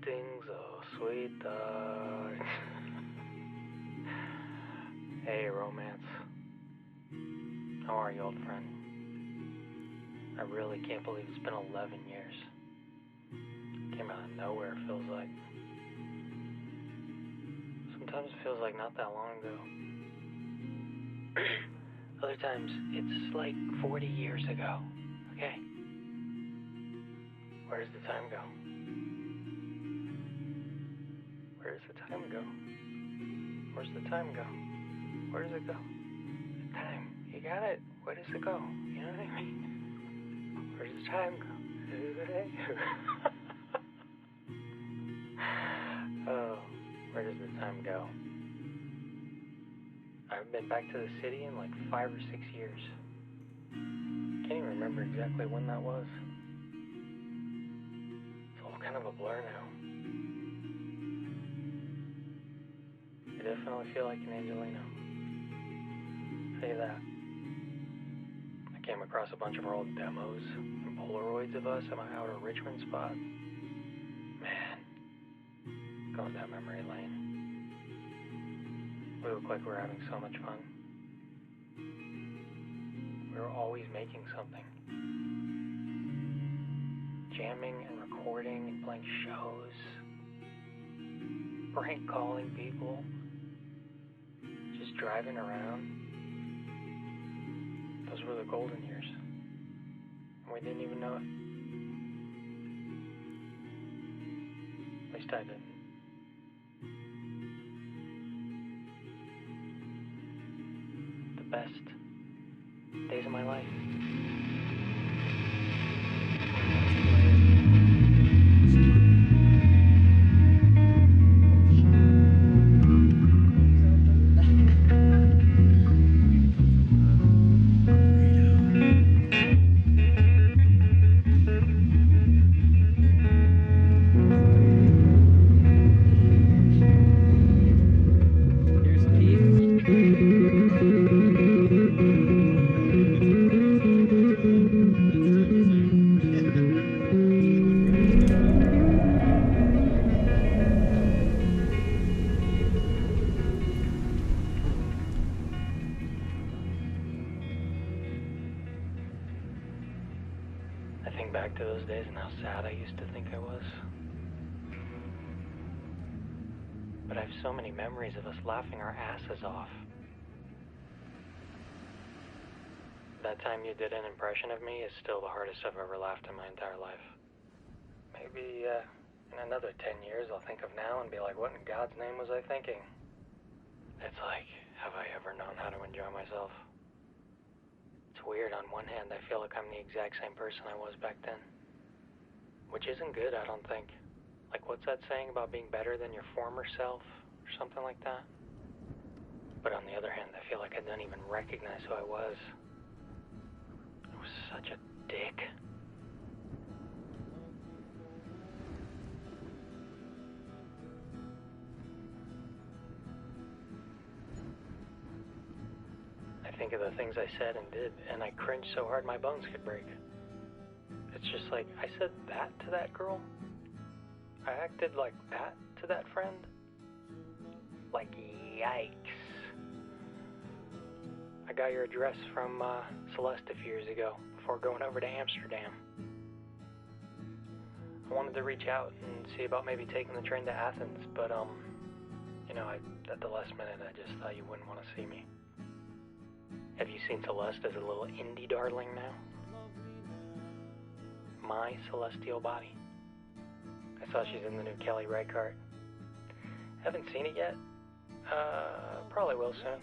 Greetings, oh sweetheart. Hey, romance. How are you, old friend? I really can't believe it's been 11 years. Came out of nowhere, it feels like. Sometimes it feels like not that long ago. Other times, it's like 40 years ago. Okay? Where does the time go? Where does the time go? Where's the time go? Where does it go? The time. You got it. Where does it go? You know what I mean? Where does the time go? Oh, where does the time go? I haven't been back to the city in like 5 or 6 years. Can't even remember exactly when that was. It's all kind of a blur now. I definitely feel like an Angelino. I'll tell you that. I came across a bunch of our old demos and Polaroids of us at my outer Richmond spot. Man, going down memory lane. We look like we're having so much fun. We were always making something. Jamming and recording and playing shows. Prank calling people. Just driving around. Those were the golden years. And we didn't even know it. At least I didn't. The best days of my life. I think back to those days and how sad I used to think I was. But I have so many memories of us laughing our asses off. That time you did an impression of me is still the hardest I've ever laughed in my entire life. Maybe in another 10 years I'll think of now and be like, what in God's name was I thinking? It's like, have I ever known how to enjoy myself? It's weird. On one hand, I feel like I'm the exact same person I was back then. Which isn't good, I don't think. Like, what's that saying about being better than your former self? Or something like that? But on the other hand, I feel like I didn't even recognize who I was. I was such a dick. I think of the things I said and did, and I cringe so hard my bones could break. It's just like, I said that to that girl? I acted like that to that friend? Like, yikes. I got your address from Celeste a few years ago, before going over to Amsterdam. I wanted to reach out and see about maybe taking the train to Athens, but, you know, at the last minute, I just thought you wouldn't want to see me. Have you seen Celeste as a little indie darling now? My celestial body. I saw she's in the new Kelly Reichardt. Haven't seen it yet. Probably will soon.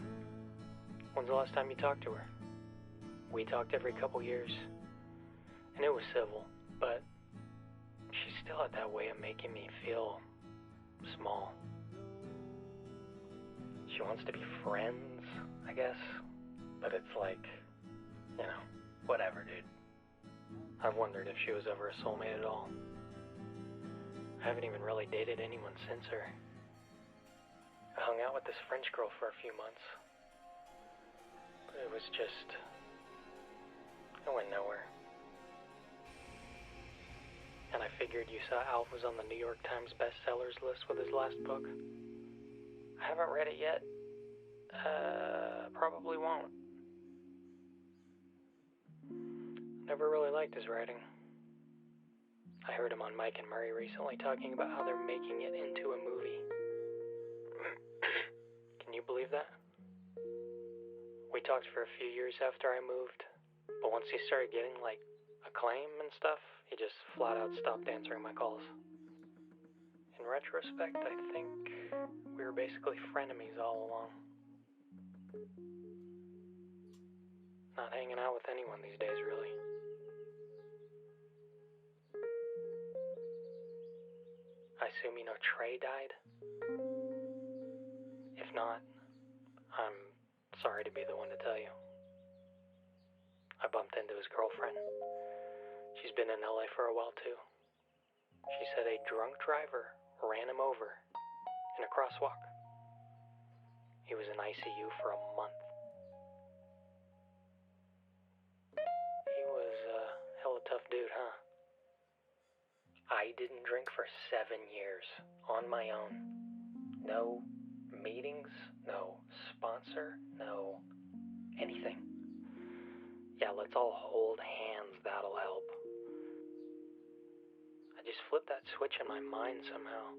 When's the last time you talked to her? We talked every couple years. And it was civil, but she still had that way of making me feel small. She wants to be friends, I guess. But it's like, you know, whatever, dude. I've wondered if she was ever a soulmate at all. I haven't even really dated anyone since her. I hung out with this French girl for a few months. But it was just, it went nowhere. and I figured you saw Alf was on the New York Times bestsellers list with his last book. I haven't read it yet. Probably won't. Never really liked his writing. I heard him on Mike and Murray recently talking about how they're making it into a movie. Can you believe that? We talked for a few years after I moved, but once he started getting, acclaim and stuff, he just flat out stopped answering my calls. In retrospect, I think we were basically frenemies all along. Not hanging out with anyone these days, really. I assume you know Trey died? If not, I'm sorry to be the one to tell you. I bumped into his girlfriend. She's been in LA for a while too. She said a drunk driver ran him over in a crosswalk. He was in ICU for a month. He was a hella tough dude, huh? I didn't drink for 7 years on my own. No meetings, no sponsor, no anything. Yeah, let's all hold hands, that'll help. I just flipped that switch in my mind somehow.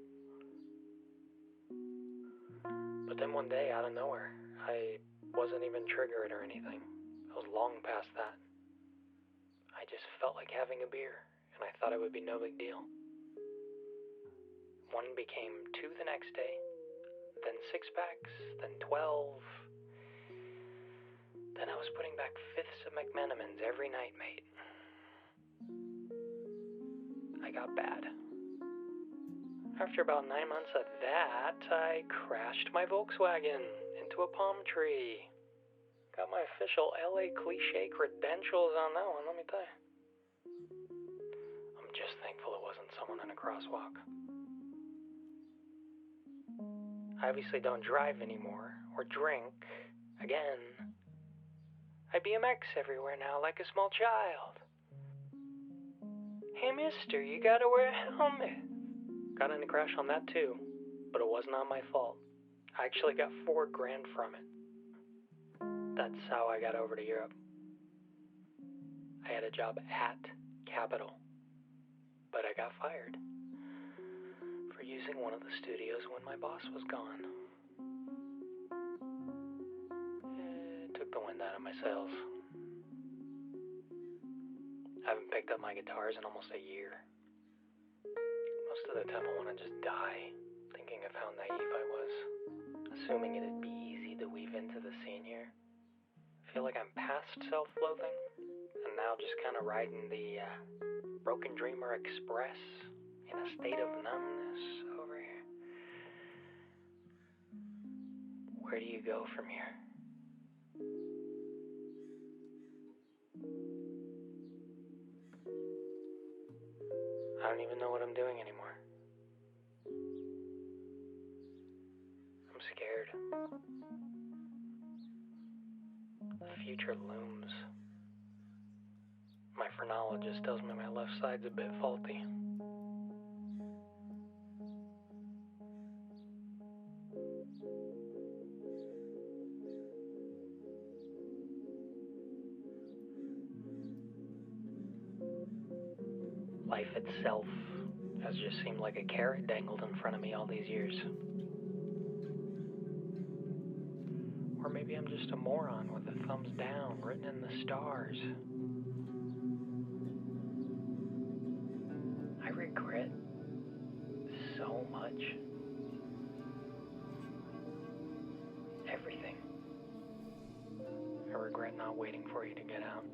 But then one day, out of nowhere, I wasn't even triggered or anything. I was long past that. I just felt like having a beer, and I thought it would be no big deal. One became 2 the next day, then 6 packs, then 12. Then I was putting back 5ths of McMenamins every night, mate. I got bad. After about 9 months of that, I crashed my Volkswagen into a palm tree. Got my official LA cliche credentials on that one, let me tell you. I'm just thankful it wasn't someone in a crosswalk. I obviously don't drive anymore, or drink, again. I BMX everywhere now like a small child. Hey mister, you gotta wear a helmet. Got in a crash on that too, but it was not my fault. I actually got $4,000 from it. That's how I got over to Europe. I had a job at Capitol, but I got fired for using one of the studios when my boss was gone. It took the wind out of my sails. I haven't picked up my guitars in almost a year. Most of the time I want to just die, thinking of how naive I was, assuming it'd be easy to weave into the scene here. I feel like I'm past self-loathing, and now just kind of riding the Broken Dreamer Express in a state of numbness over here. Where do you go from here? I don't even know what I'm doing anymore. I'm scared. The future looms. My phrenologist tells me my left side's a bit faulty. Life itself has just seemed like a carrot dangled in front of me all these years. Or maybe I'm just a moron with a thumbs down written in the stars. I regret so much. Everything. I regret not waiting for you to get out.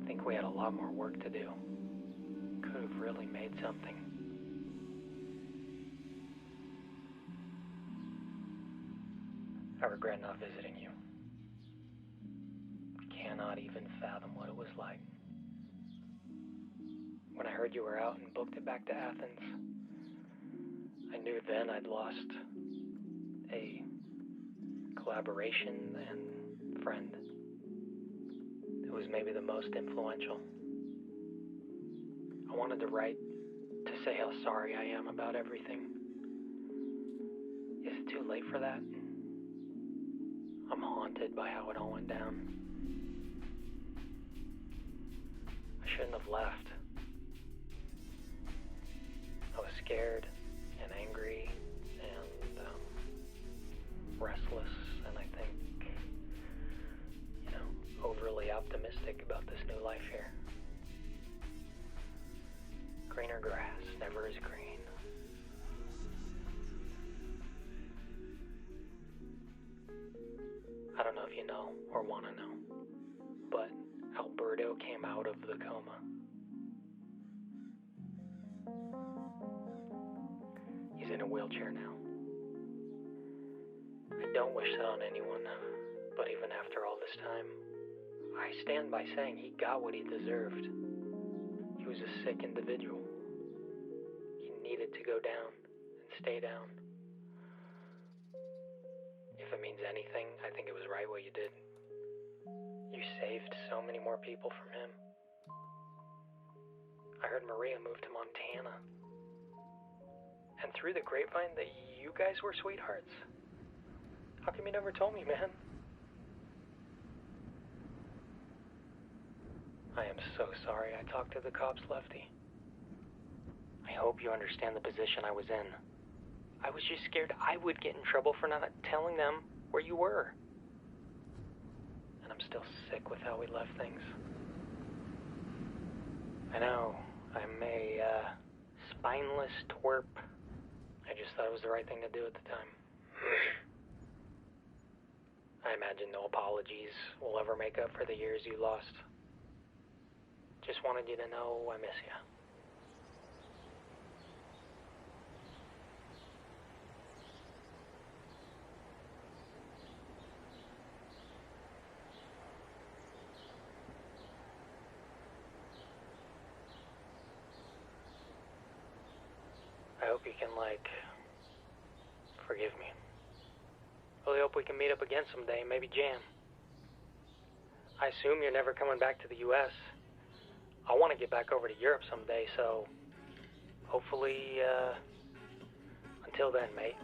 I think we had a lot more work to do. Could have really made something. I regret not visiting you. Cannot even fathom what it was like. When I heard you were out and booked it back to Athens, I knew then I'd lost a collaboration and friend. It was maybe the most influential. I wanted to write to say how sorry I am about everything. Is it too late for that? I'm haunted by how it all went down. I shouldn't have left. I was scared and angry and restless, and I think, overly optimistic about this new life here. Greener grass never is green. I don't know if you know or want to know, but Alberto came out of the coma. He's in a wheelchair now. I don't wish that on anyone, but even after all this time, I stand by saying he got what he deserved. He was a sick individual. He needed to go down and stay down. If it means anything, I think it was right what you did. You saved so many more people from him. I heard Maria moved to Montana. And through the grapevine that you guys were sweethearts. How come you never told me, man? I am so sorry I talked to the cops, Lefty. I hope you understand the position I was in. I was just scared I would get in trouble for not telling them where you were. And I'm still sick with how we left things. I know, I'm a spineless twerp. I just thought it was the right thing to do at the time. I imagine no apologies will ever make up for the years you lost. Just wanted you to know I miss you. I hope you can, forgive me. Really hope we can meet up again someday and maybe jam. I assume you're never coming back to the U.S. I want to get back over to Europe someday, so hopefully, until then, mate.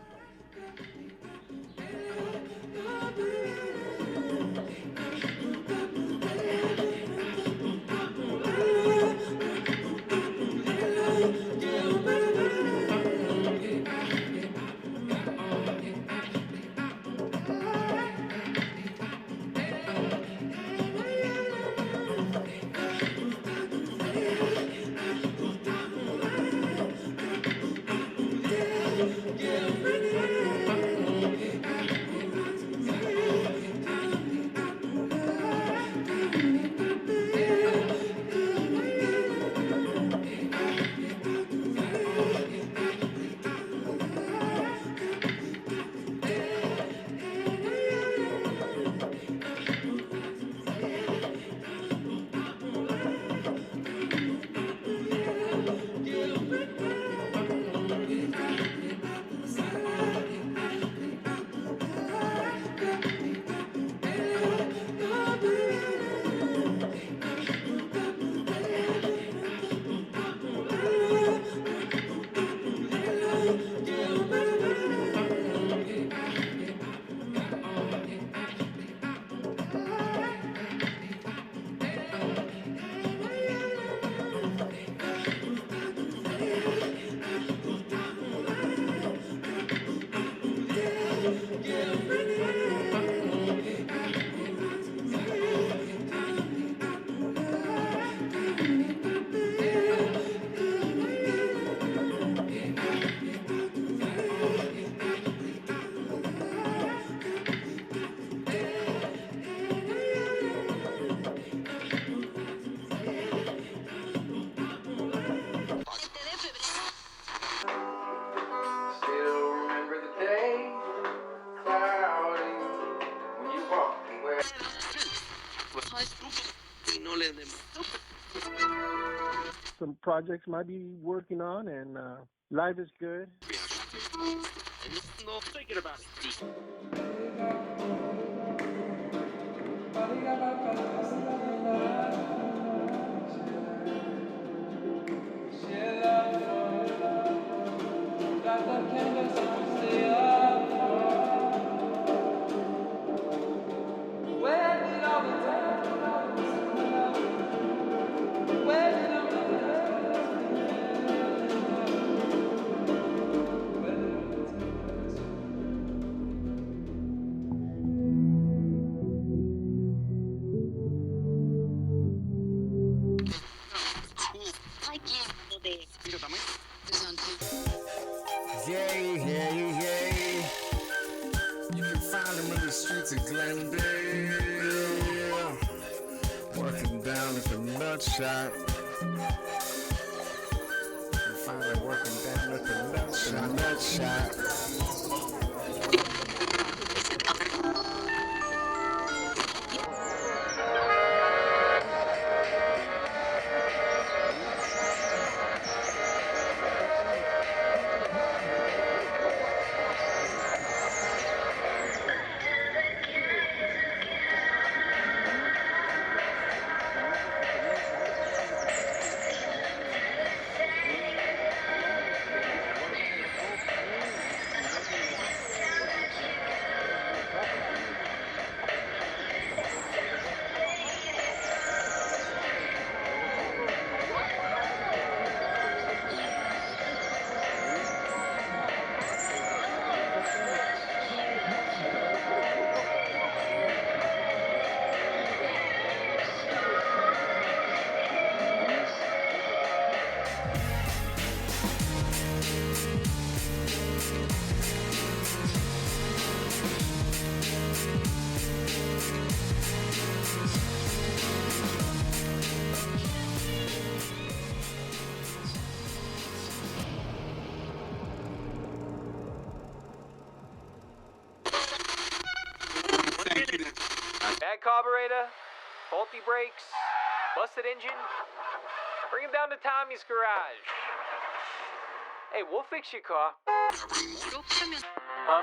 Some projects might be working on, and life is good. No thinking about it. Yay, yay, yay. You can find him in the streets of Glendale, working down at the nut shop. You can find him working down at the nut shop. Bad carburetor, faulty brakes, busted engine. Bring him down to Tommy's garage. Hey, we'll fix your car. I'm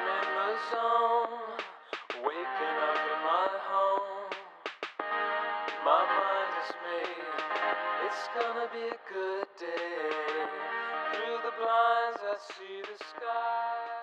in the zone, waking up in my home. My mind is made, it's gonna be a good day. Through the blinds I see the sky.